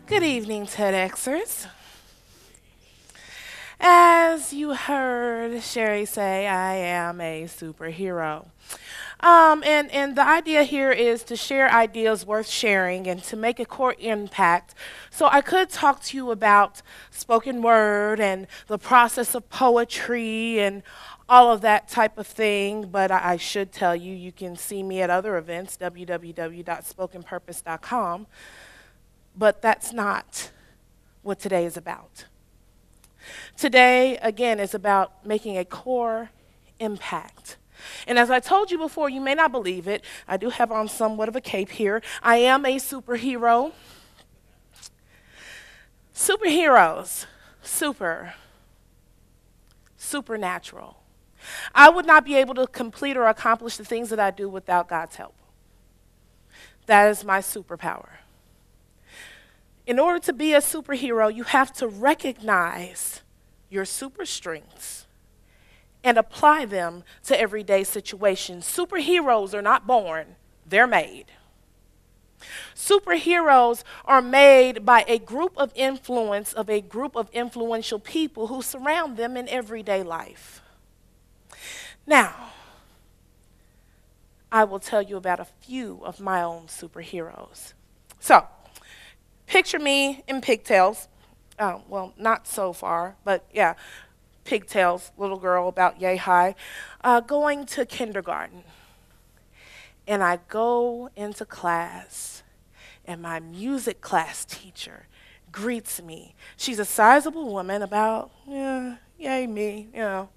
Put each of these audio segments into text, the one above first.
Good evening, TEDxers. As you heard Sheri say, I am a superhero. And the idea here is to share ideas worth sharing and to make a core impact. So I could talk to you about spoken word and the process of poetry and all of that type of thing, but I should tell you, you can see me at other events, www.spokenpurpose.com, but that's not what today is about. Today, again, is about making a core impact. And as I told you before, you may not believe it, I do have on somewhat of a cape here. I am a superhero. Superheroes, supernatural. I would not be able to complete or accomplish the things that I do without God's help. That is my superpower. In order to be a superhero, you have to recognize your super strengths and apply them to everyday situations. Superheroes are not born, they're made. Superheroes are made by a group of influence of a group of influential people who surround them in everyday life. Now, I will tell you about a few of my own superheroes. So, picture me in pigtails. Well, not so far, but yeah, pigtails, little girl about yay high, going to kindergarten. And I go into class, and my music class teacher greets me. She's a sizable woman, about, yay me, a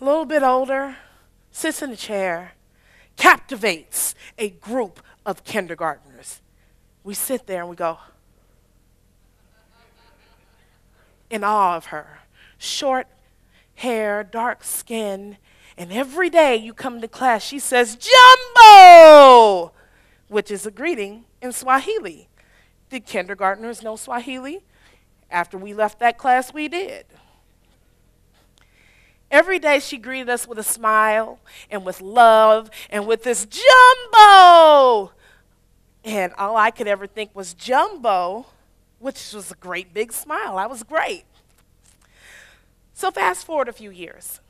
little bit older, sits in a chair, captivates a group of kindergartners. We sit there and we go in awe of her. Short hair, dark skin, and every day you come to class, she says, Jumbo, which is a greeting in Swahili. Did kindergartners know Swahili? After we left that class, we did. Every day she greeted us with a smile and with love and with this Jumbo. And all I could ever think was Jumbo, which was a great big smile. I was great. So fast forward a few years.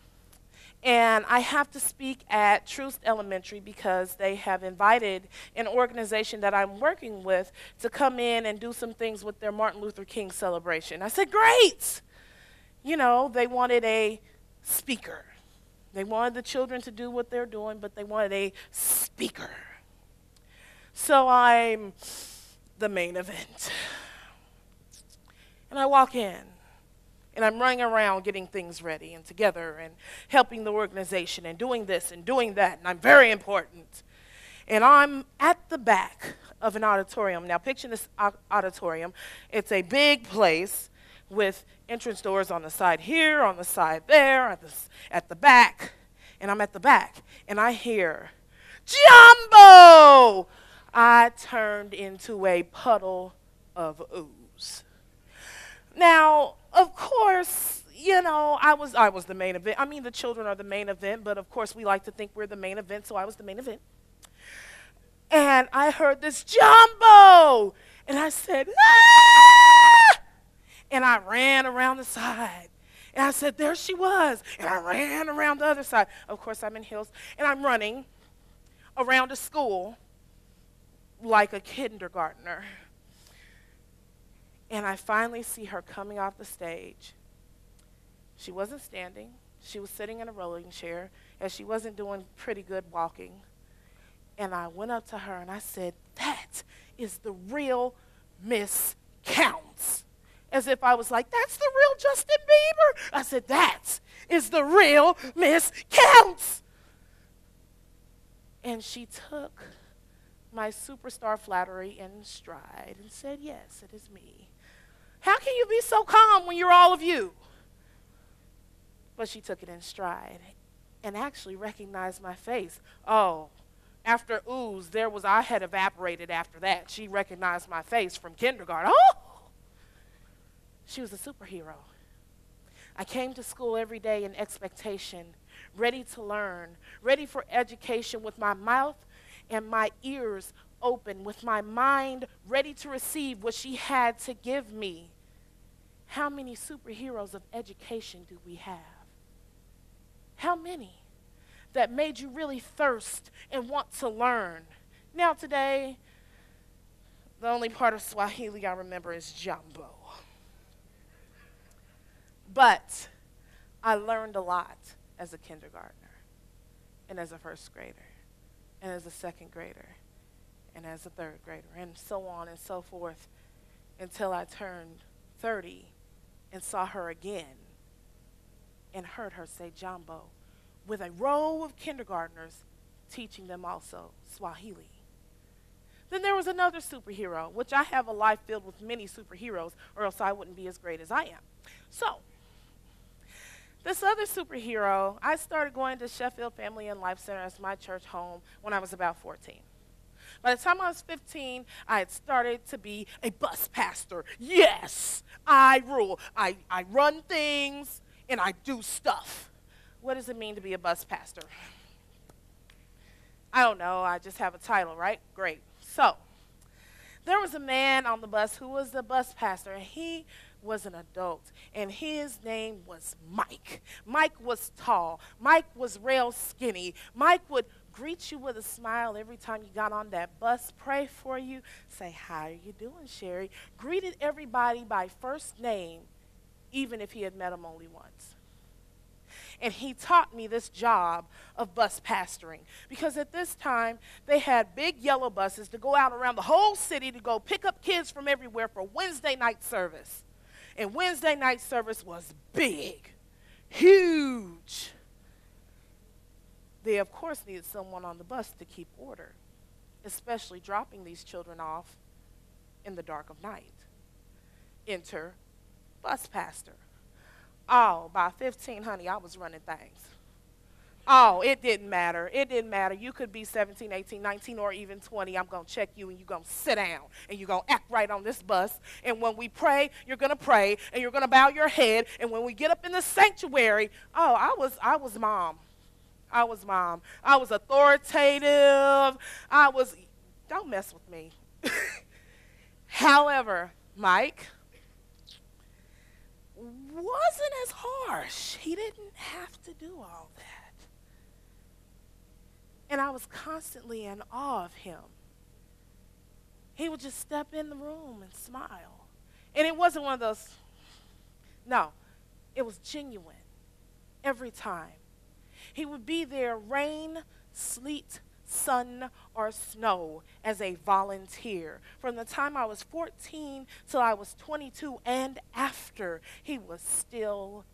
And I have to speak at Truist Elementary because they have invited an organization that I'm working with to come in and do some things with their Martin Luther King celebration. I said, great! You know, they wanted a speaker. They wanted the children to do what they're doing, but they wanted a speaker. So I'm the main event. And I walk in, and I'm running around getting things ready and together and helping the organization and doing this and doing that, and I'm very important. And I'm at the back of an auditorium. Now picture this auditorium. It's a big place with entrance doors on the side here, on the side there, at the back. And I'm at the back, and I hear, Jumbo! I turned into a puddle of ooze. Now, of course, I was the main event. I mean, the children are the main event, but of course we like to think we're the main event, so I was the main event. And I heard this Jumbo! And I said, ah! And I ran around the side. And I said, there she was. And I ran around the other side. Of course, I'm in heels. And I'm running around a school like a kindergartner. And I finally see her coming off the stage. She wasn't standing. She was sitting in a rolling chair, and she wasn't doing pretty good walking. And I went up to her and I said, that is the real Miss Counts. As if I was like, that's the real Justin Bieber. I said, that is the real Miss Counts. And she took my superstar flattery in stride and said, yes, it is me. How can you be so calm when you're all of you? But she took it in stride and actually recognized my face. Oh, after ooze, I had evaporated after that. She recognized my face from kindergarten. Oh! She was a superhero. I came to school every day in expectation, ready to learn, ready for education with my mouth and my ears open, with my mind ready to receive what she had to give me. How many superheroes of education do we have? How many that made you really thirst and want to learn? Now today, the only part of Swahili I remember is Jambo. But I learned a lot as a kindergartner, and as a first grader, and as a second grader, and as a third grader, and so on and so forth, until I turned 30 and saw her again and heard her say Jambo with a row of kindergartners teaching them also Swahili. Then there was another superhero, which I have a life filled with many superheroes, or else I wouldn't be as great as I am. So, this other superhero, I started going to Sheffield Family and Life Center as my church home when I was about 14. By the time I was 15, I had started to be a bus pastor. Yes, I rule. I run things and I do stuff. What does it mean to be a bus pastor? I don't know. I just have a title, right? Great. So, there was a man on the bus who was the bus pastor, and he was an adult, and his name was Mike. Mike was tall. Mike was real skinny. Mike would greet you with a smile every time you got on that bus, pray for you, say, how are you doing, Sheri? Greeted everybody by first name, even if he had met them only once. And he taught me this job of bus pastoring, because at this time, they had big yellow buses to go out around the whole city to go pick up kids from everywhere for Wednesday night service. And Wednesday night service was big, huge. They, of course, needed someone on the bus to keep order, especially dropping these children off in the dark of night. Enter bus pastor. Oh, by 15, honey, I was running things. Oh, it didn't matter. It didn't matter. You could be 17, 18, 19, or even 20. I'm going to check you, and you're going to sit down, and you're going to act right on this bus. And when we pray, you're going to pray, and you're going to bow your head. And when we get up in the sanctuary, oh, I was mom. I was mom. I was authoritative. Don't mess with me. However, Mike wasn't as harsh. He didn't have to do all that. And I was constantly in awe of him. He would just step in the room and smile. And it wasn't one of those, no, it was genuine every time. He would be there, rain, sleet, sun, or snow, as a volunteer. From the time I was 14 till I was 22 and after, he was still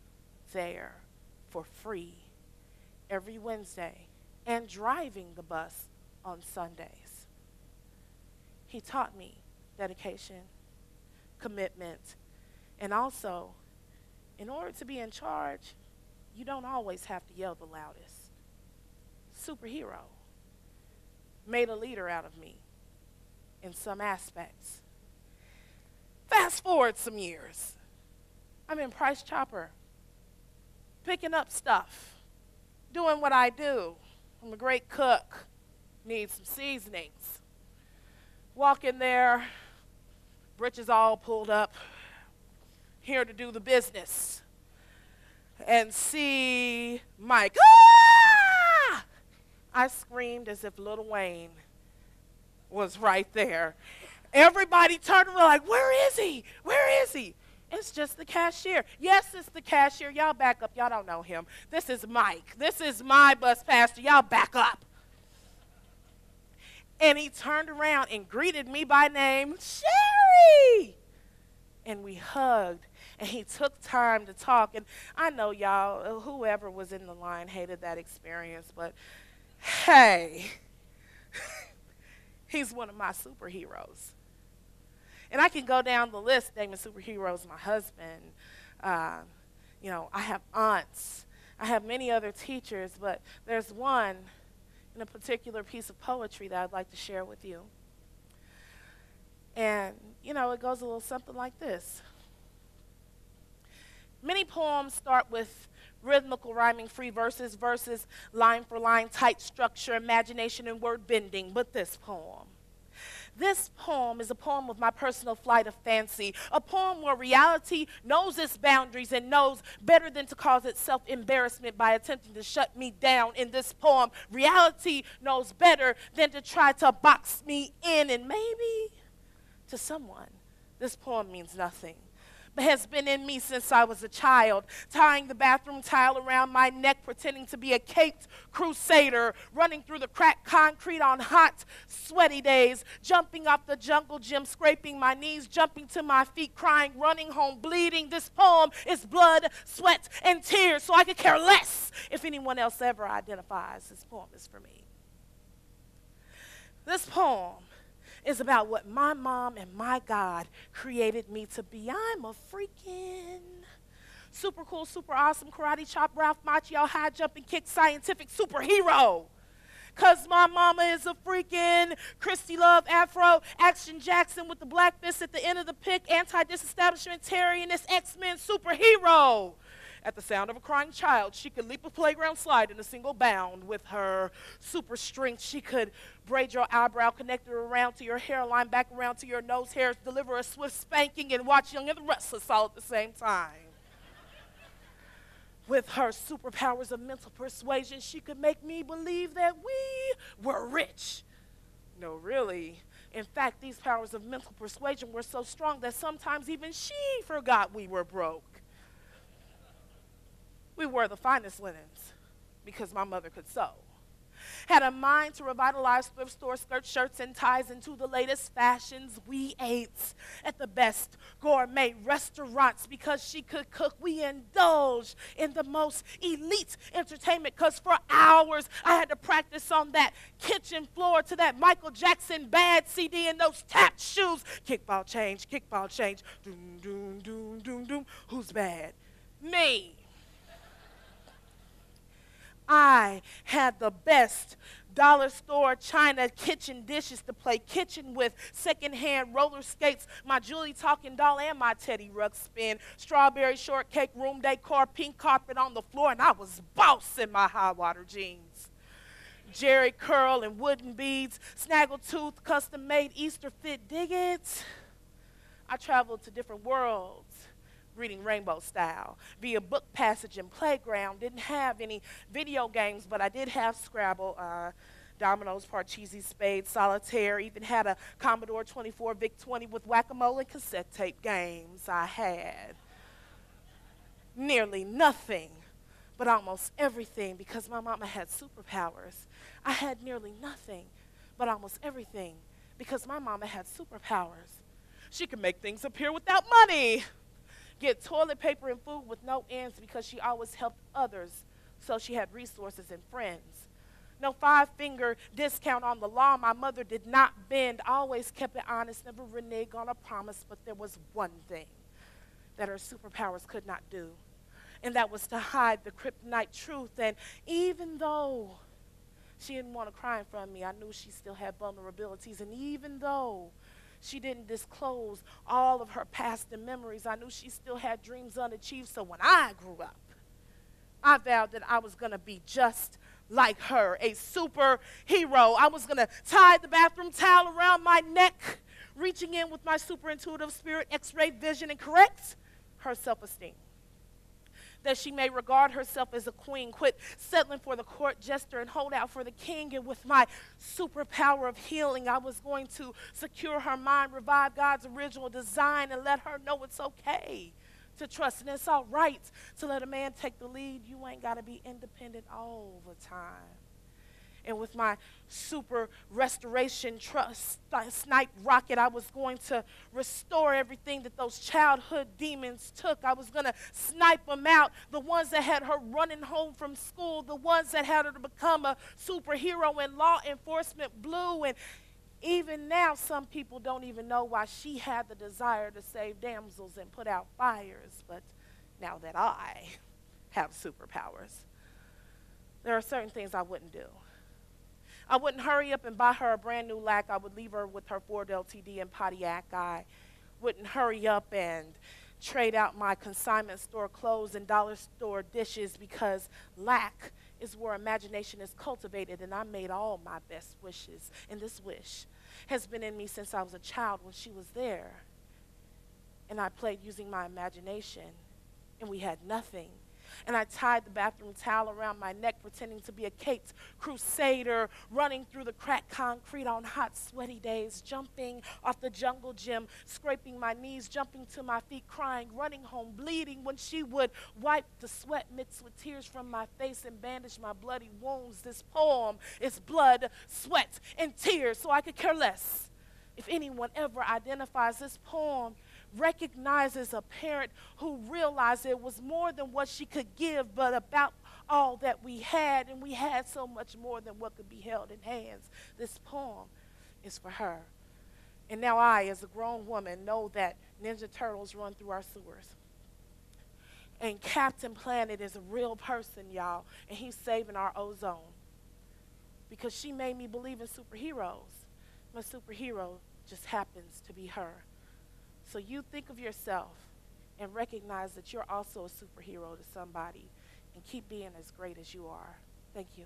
there for free every Wednesday and driving the bus on Sundays. He taught me dedication, commitment, and also, in order to be in charge, you don't always have to yell the loudest. Superhero. Made a leader out of me in some aspects. Fast forward some years. I'm in Price Chopper, picking up stuff, doing what I do. I'm a great cook, need some seasonings. Walk in there, britches all pulled up, here to do the business, and see Mike. Ah! I screamed as if Lil Wayne was right there. Everybody turned around like, where is he? Where is he? It's just the cashier. Yes, it's the cashier. Y'all back up. Y'all don't know him. This is Mike. This is my bus pastor. Y'all back up. And he turned around and greeted me by name, Sheri. And we hugged. And he took time to talk. And I know y'all, whoever was in the line hated that experience, but hey, he's one of my superheroes. And I can go down the list naming superheroes, my husband. I have aunts. I have many other teachers, but there's one in a particular piece of poetry that I'd like to share with you. And, it goes a little something like this. Many poems start with rhythmical rhyming free verses, line for line, tight structure, imagination, and word bending. But this poem This poem is a poem of my personal flight of fancy, a poem where reality knows its boundaries and knows better than to cause itself embarrassment by attempting to shut me down. In this poem, reality knows better than to try to box me in, and maybe to someone, this poem means nothing, but has been in me since I was a child, tying the bathroom tile around my neck, pretending to be a caped crusader, running through the cracked concrete on hot, sweaty days, jumping off the jungle gym, scraping my knees, jumping to my feet, crying, running home, bleeding. This poem is blood, sweat, and tears, so I could care less if anyone else ever identifies. This poem is for me. This poem is about what my mom and my God created me to be. I'm a freaking super cool, super awesome, karate chop, Ralph Macchio, high jumping, kick, scientific superhero. Because my mama is a freaking Christy Love Afro, Action Jackson with the black fist at the end of the pick, anti-disestablishmentarianist X-Men superhero. At the sound of a crying child, she could leap a playground slide in a single bound. With her super strength, she could braid your eyebrow, connect it around to your hairline, back around to your nose hairs, deliver a swift spanking, and watch Young and the Restless all at the same time. With her superpowers of mental persuasion, she could make me believe that we were rich. No, really. In fact, these powers of mental persuasion were so strong that sometimes even she forgot we were broke. We wore the finest linens because my mother could sew. Had a mind to revitalize thrift store skirts, shirts, and ties into the latest fashions. We ate at the best gourmet restaurants because she could cook. We indulged in the most elite entertainment because for hours I had to practice on that kitchen floor to that Michael Jackson Bad CD and those tap shoes. Kickball change, doom, doom, doom, doom, doom. Who's bad? Me. I had the best dollar store China kitchen dishes to play kitchen with, secondhand roller skates, my Julie talking doll, and my Teddy rug spin, strawberry shortcake, room decor, pink carpet on the floor, and I was boss in my high water jeans. Jerry curl and wooden beads, snaggletooth, custom-made Easter fit, dig it. I traveled to different worlds, reading rainbow style, via book passage and playground. Didn't have any video games, but I did have Scrabble, dominoes, Parcheesi, spades, solitaire, even had a Commodore 24 VIC-20 with whack-a-mole and cassette tape games. I had nearly nothing, but almost everything because my mama had superpowers. I had nearly nothing, but almost everything because my mama had superpowers. She could make things appear without money. Get toilet paper and food with no ends because she always helped others, so she had resources and friends. No 5-finger discount on the law. My mother did not bend, always kept it honest, never reneged on a promise, but there was one thing that her superpowers could not do, and that was to hide the kryptonite truth. And even though she didn't want to cry in front of me, I knew she still had vulnerabilities, and even though she didn't disclose all of her past and memories, I knew she still had dreams unachieved. So when I grew up, I vowed that I was going to be just like her, a superhero. I was going to tie the bathroom towel around my neck, reaching in with my super intuitive spirit, X-ray vision, and correct her self-esteem. That she may regard herself as a queen, quit settling for the court jester and hold out for the king. And with my superpower of healing, I was going to secure her mind, revive God's original design, and let her know it's okay to trust. And it's all right to let a man take the lead. You ain't got to be independent all the time. And with my super restoration trust snipe rocket, I was going to restore everything that those childhood demons took. I was going to snipe them out, the ones that had her running home from school, the ones that had her to become a superhero in law enforcement blue. And even now, some people don't even know why she had the desire to save damsels and put out fires. But now that I have superpowers, there are certain things I wouldn't do. I wouldn't hurry up and buy her a brand new lack. I would leave her with her Ford LTD and Pontiac. I wouldn't hurry up and trade out my consignment store clothes and dollar store dishes because lack is where imagination is cultivated, and I made all my best wishes. And this wish has been in me since I was a child when she was there. And I played using my imagination, and we had nothing. And I tied the bathroom towel around my neck, pretending to be a caped crusader, running through the cracked concrete on hot, sweaty days, jumping off the jungle gym, scraping my knees, jumping to my feet, crying, running home, bleeding when she would wipe the sweat mixed with tears from my face and bandage my bloody wounds. This poem is blood, sweat, and tears, so I could care less if anyone ever identifies this poem, recognizes a parent who realized it was more than what she could give, but about all that we had, and we had so much more than what could be held in hands. This poem is for her. And now I, as a grown woman, know that Ninja Turtles run through our sewers. And Captain Planet is a real person, y'all, and he's saving our ozone. Because she made me believe in superheroes. My superhero just happens to be her. So you think of yourself and recognize that you're also a superhero to somebody, and keep being as great as you are. Thank you.